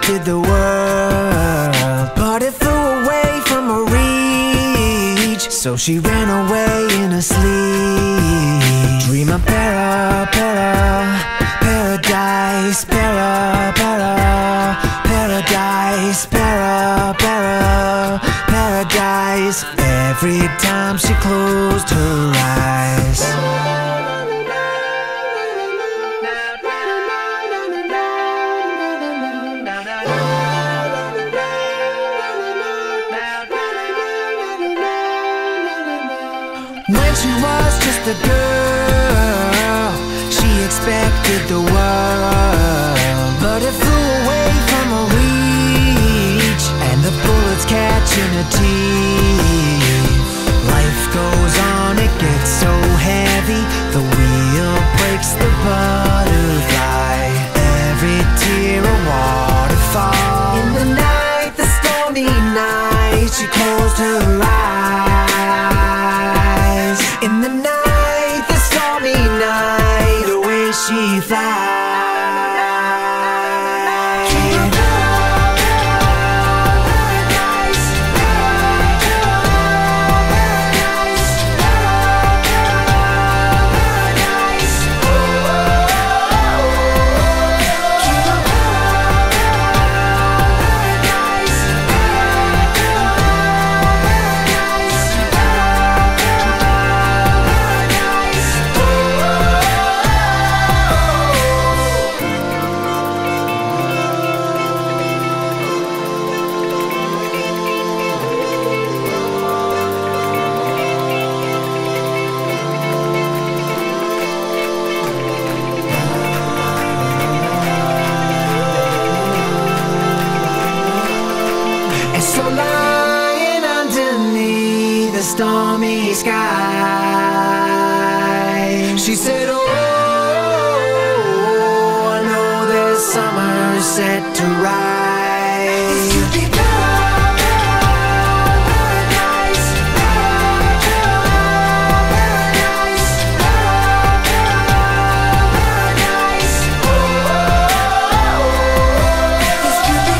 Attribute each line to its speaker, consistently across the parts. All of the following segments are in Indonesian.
Speaker 1: expected the world, but it flew away from her reach. So she ran away in her sleep. Dream of paradise, paradise, paradise. Every time she closed her eyes. When she was just a girl, she expected the world, but it flew away from her reach, and the bullets catching her teeth. Life goes on, it gets so heavy, the wheel breaks the butterfly. Every tear a waterfall. In the night, the stormy night, she closed her eyes. In the night, the stormy night, away she flies. So lying underneath the stormy sky, she said, oh, I know this summer's set to rise. It should be paradise, paradise, paradise. Oh, it should be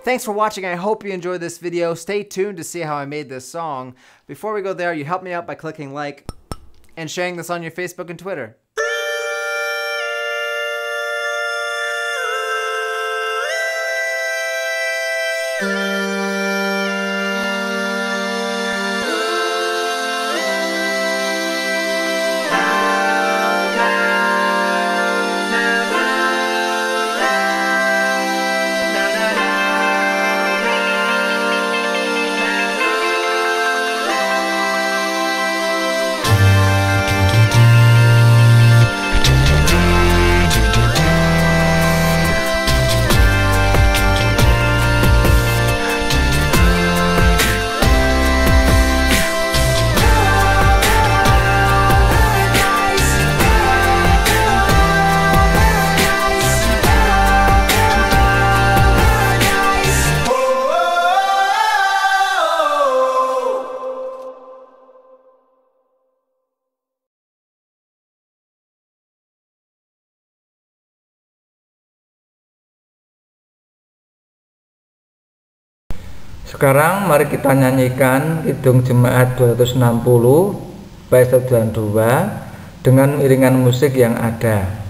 Speaker 2: Thanks for watching. I hope you enjoyed this video. Stay tuned to see how I made this song. Before we go there, you help me out by clicking like and sharing this on your Facebook and Twitter.
Speaker 3: Sekarang mari kita nyanyikan Kidung Jemaat 260 bait 1 dan 2 dengan iringan musik yang ada.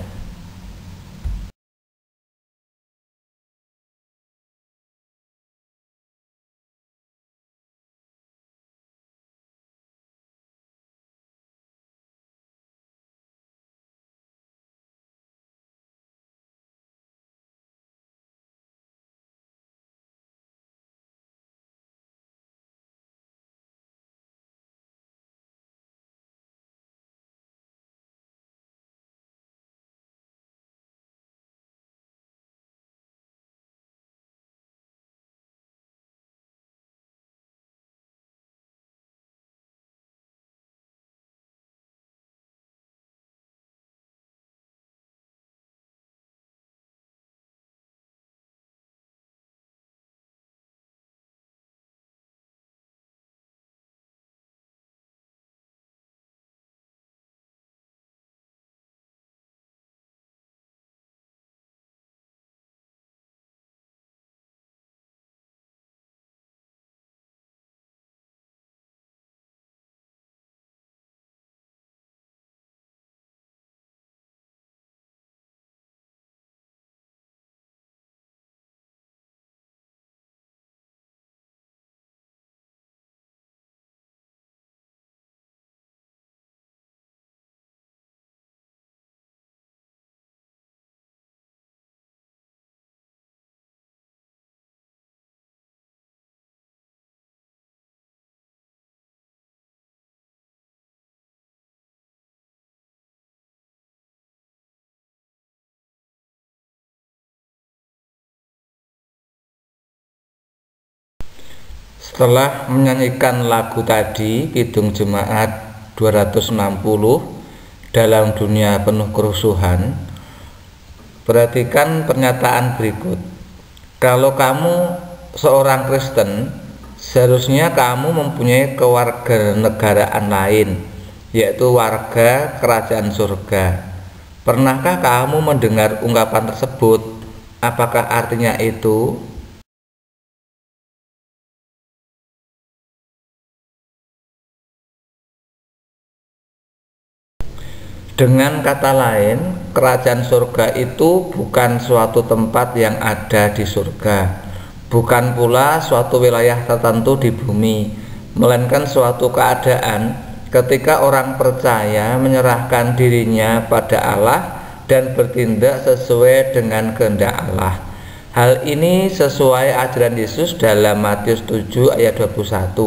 Speaker 3: Setelah menyanyikan lagu tadi, Kidung Jemaat 260 dalam dunia penuh kerusuhan, perhatikan pernyataan berikut. Kalau kamu seorang Kristen, seharusnya kamu mempunyai kewarganegaraan lain, yaitu warga kerajaan surga. Pernahkah kamu mendengar ungkapan tersebut? Apakah artinya itu? Dengan kata lain, kerajaan surga itu bukan suatu tempat yang ada di surga, bukan pula suatu wilayah tertentu di bumi, melainkan suatu keadaan ketika orang percaya menyerahkan dirinya pada Allah dan bertindak sesuai dengan kehendak Allah. Hal ini sesuai ajaran Yesus dalam Matius 7 ayat 21.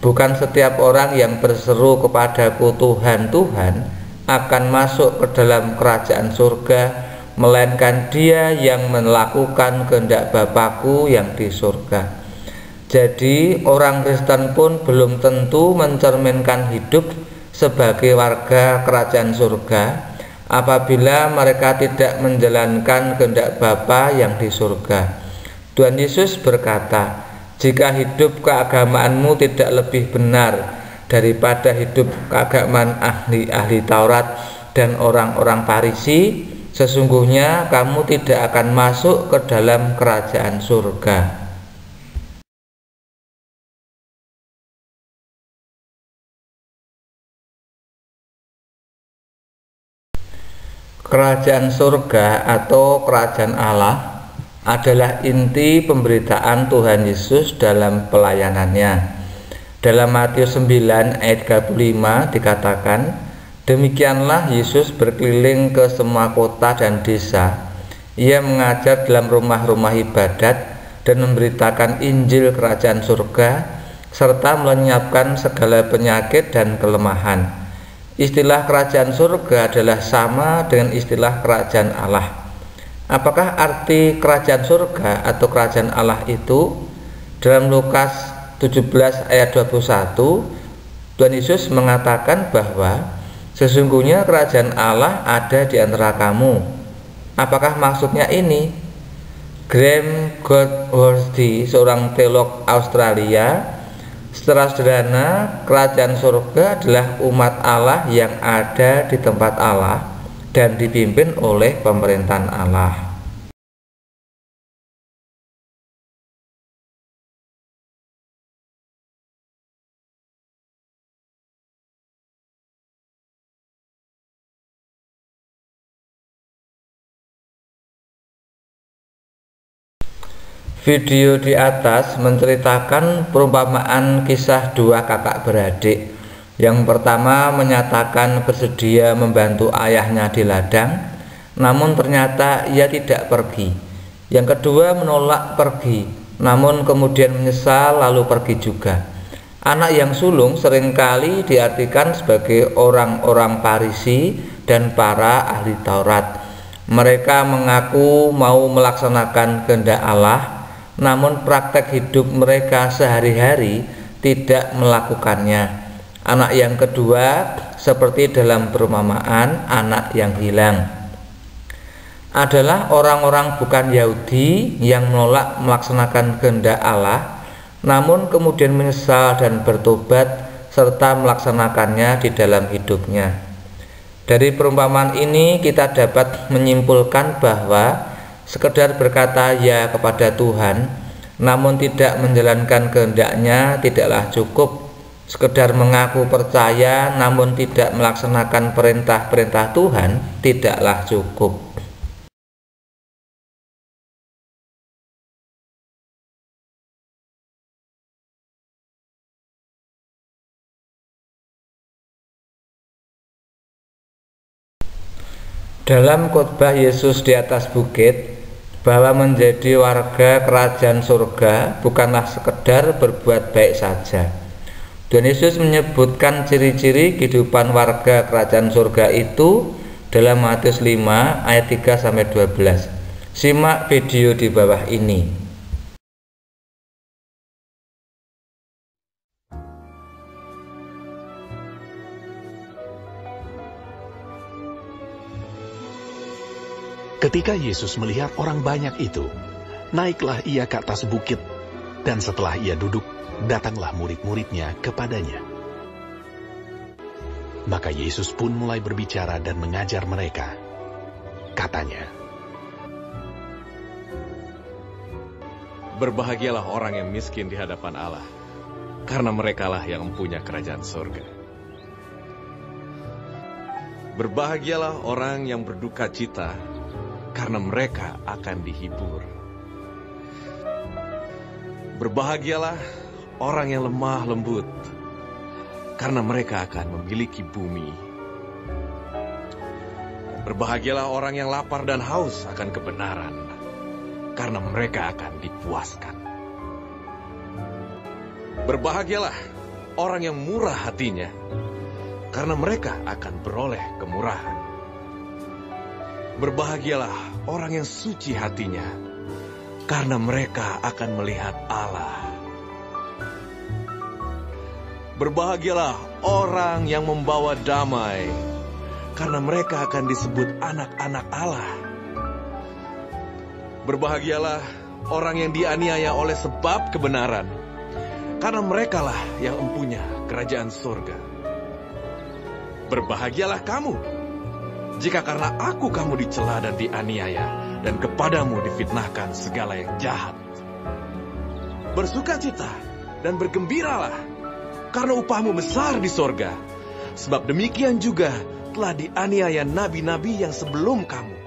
Speaker 3: Bukan setiap orang yang berseru kepadaku Tuhan, Tuhan akan masuk ke dalam kerajaan surga, melainkan dia yang melakukan kehendak Bapakku yang di surga. Jadi orang Kristen pun belum tentu mencerminkan hidup sebagai warga kerajaan surga apabila mereka tidak menjalankan kehendak Bapa yang di surga. Tuhan Yesus berkata, jika hidup keagamaanmu tidak lebih benar daripada hidup keagamaan ahli-ahli Taurat dan orang-orang Farisi, sesungguhnya kamu tidak akan masuk ke dalam kerajaan surga. Kerajaan surga atau kerajaan Allah adalah inti pemberitaan Tuhan Yesus dalam pelayanannya. Dalam Matius 9 ayat 35 dikatakan, demikianlah Yesus berkeliling ke semua kota dan desa. Ia mengajar dalam rumah-rumah ibadat dan memberitakan Injil kerajaan surga serta melenyapkan segala penyakit dan kelemahan. Istilah kerajaan surga adalah sama dengan istilah kerajaan Allah. Apakah arti kerajaan surga atau kerajaan Allah itu? Dalam Lukas 17 ayat 21, Tuhan Yesus mengatakan bahwa sesungguhnya kerajaan Allah ada di antara kamu. Apakah maksudnya ini? Graham Goldsworthy, seorang teolog Australia, secara sederhana, kerajaan surga adalah umat Allah yang ada di tempat Allah dan dipimpin oleh pemerintahan Allah. Video di atas menceritakan perumpamaan kisah dua kakak beradik. Yang pertama menyatakan bersedia membantu ayahnya di ladang, namun ternyata ia tidak pergi. Yang kedua menolak pergi, namun kemudian menyesal lalu pergi juga. Anak yang sulung seringkali diartikan sebagai orang-orang Farisi dan para ahli Taurat. Mereka mengaku mau melaksanakan kehendak Allah, namun praktek hidup mereka sehari-hari tidak melakukannya. Anak yang kedua seperti dalam perumpamaan anak yang hilang adalah orang-orang bukan Yahudi yang menolak melaksanakan kehendak Allah, namun kemudian menyesal dan bertobat serta melaksanakannya di dalam hidupnya. Dari perumpamaan ini kita dapat menyimpulkan bahwa sekedar berkata ya kepada Tuhan namun tidak menjalankan kehendaknya tidaklah cukup. Sekedar mengaku percaya namun tidak melaksanakan perintah-perintah Tuhan tidaklah cukup. Dalam khotbah Yesus di atas bukit bahwa menjadi warga kerajaan surga bukanlah sekedar berbuat baik saja. Tuhan Yesus menyebutkan ciri-ciri kehidupan warga kerajaan surga itu dalam Matius 5 ayat 3-12. Simak video di bawah ini.
Speaker 4: Ketika Yesus melihat orang banyak itu, naiklah ia ke atas bukit, dan setelah ia duduk, datanglah murid-muridnya kepadanya. Maka Yesus pun mulai berbicara dan mengajar mereka. Katanya,
Speaker 5: "Berbahagialah orang yang miskin di hadapan Allah, karena merekalah yang mempunyai kerajaan surga. Berbahagialah orang yang berduka cita, karena mereka akan dihibur. Berbahagialah orang yang lemah lembut, karena mereka akan memiliki bumi. Berbahagialah orang yang lapar dan haus akan kebenaran, karena mereka akan dipuaskan. Berbahagialah orang yang murah hatinya, karena mereka akan beroleh kemurahan. Berbahagialah orang yang suci hatinya, karena mereka akan melihat Allah. Berbahagialah orang yang membawa damai, karena mereka akan disebut anak-anak Allah. Berbahagialah orang yang dianiaya oleh sebab kebenaran, karena merekalah yang mempunyai kerajaan surga. Berbahagialah kamu, jika karena aku kamu dicela dan dianiaya, dan kepadamu difitnahkan segala yang jahat. Bersukacita dan bergembiralah, karena upahmu besar di sorga. Sebab demikian juga telah dianiaya nabi-nabi yang sebelum kamu.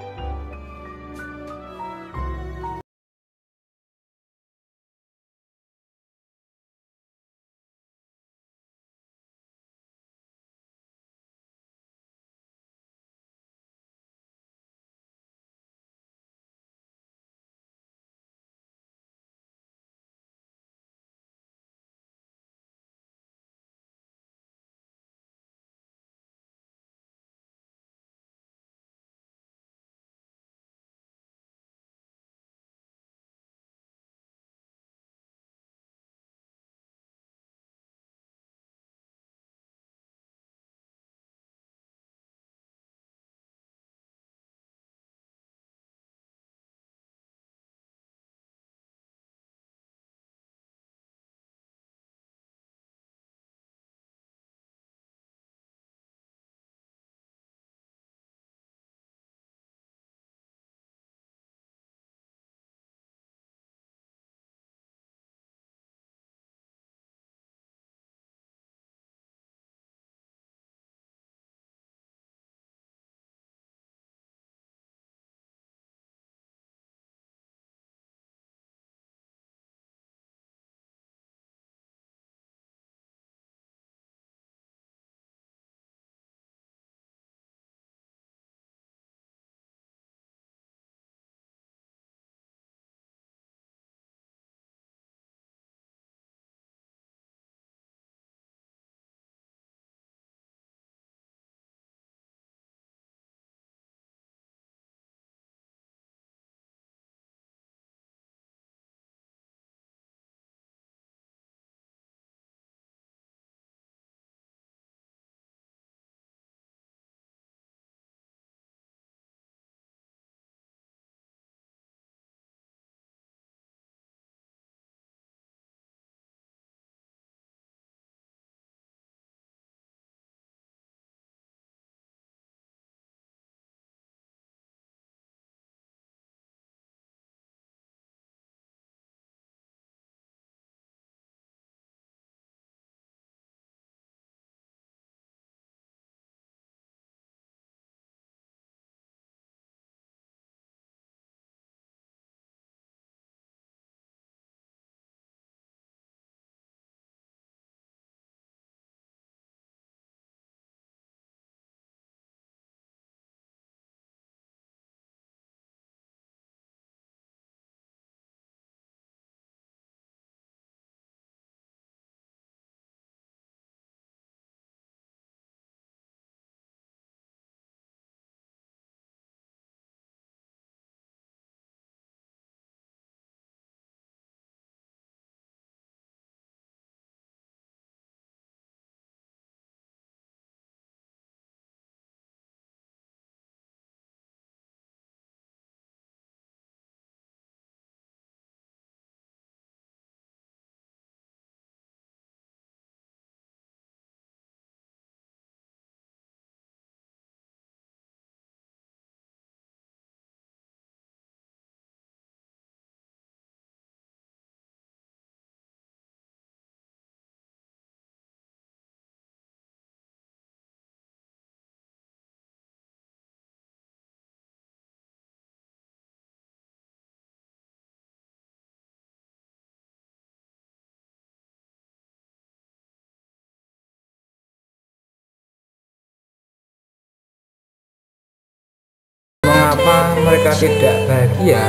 Speaker 3: mereka tidak bahagia,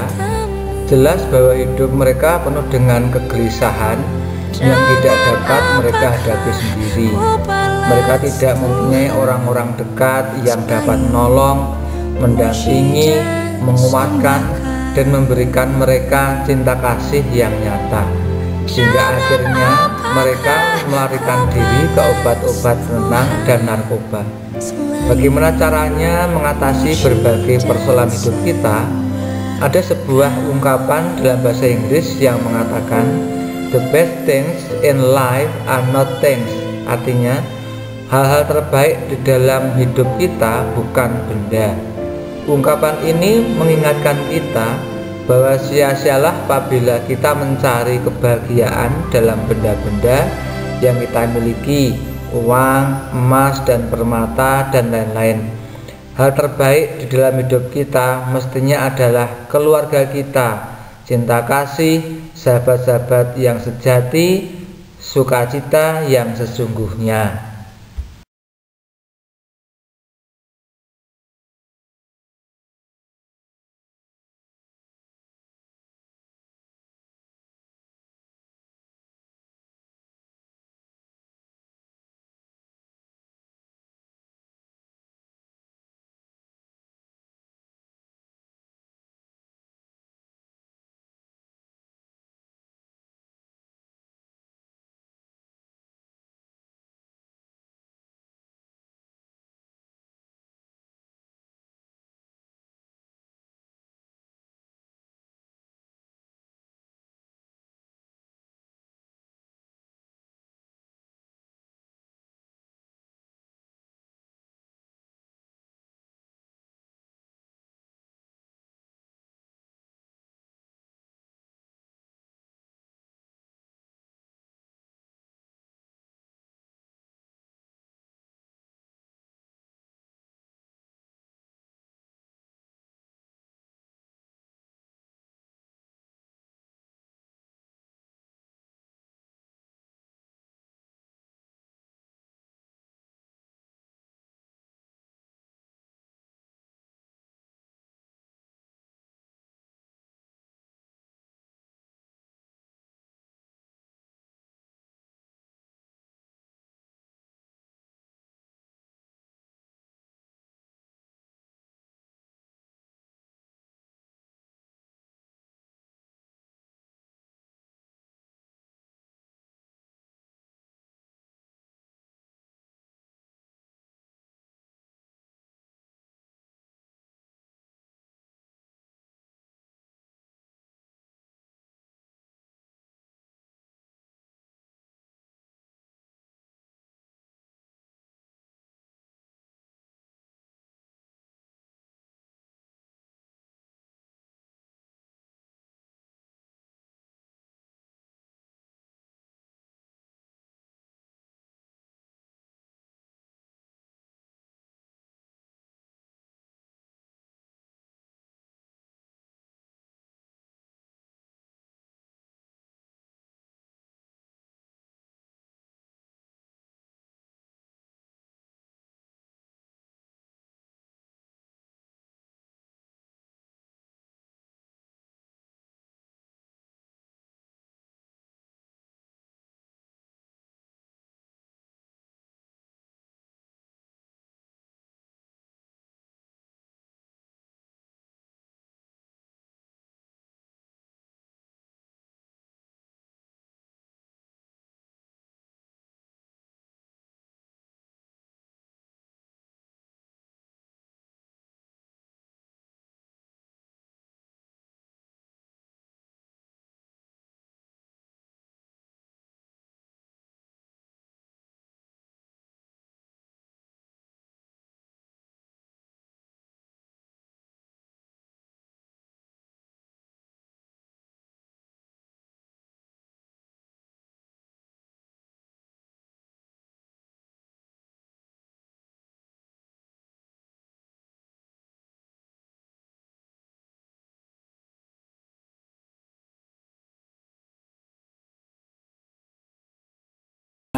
Speaker 3: jelas bahwa hidup mereka penuh dengan kegelisahan yang tidak dapat mereka hadapi sendiri. Mereka tidak mempunyai orang-orang dekat yang dapat menolong, mendampingi, menguatkan, dan memberikan mereka cinta kasih yang nyata, sehingga akhirnya mereka melarikan diri ke obat-obat penenang dan narkoba. Bagaimana caranya mengatasi berbagai persoalan hidup kita? Ada sebuah ungkapan dalam bahasa Inggris yang mengatakan, "The best things in life are not things." Artinya, hal-hal terbaik di dalam hidup kita bukan benda. Ungkapan ini mengingatkan kita bahwa sia-sialah apabila kita mencari kebahagiaan dalam benda-benda yang kita miliki, uang, emas, dan permata, dan lain-lain. Hal terbaik di dalam hidup kita mestinya adalah keluarga kita, cinta kasih, sahabat-sahabat yang sejati, sukacita yang sesungguhnya.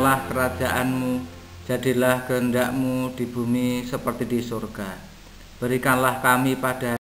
Speaker 3: Kerajaanmu, jadilah kehendakmu di bumi seperti di surga. Berikanlah kami pada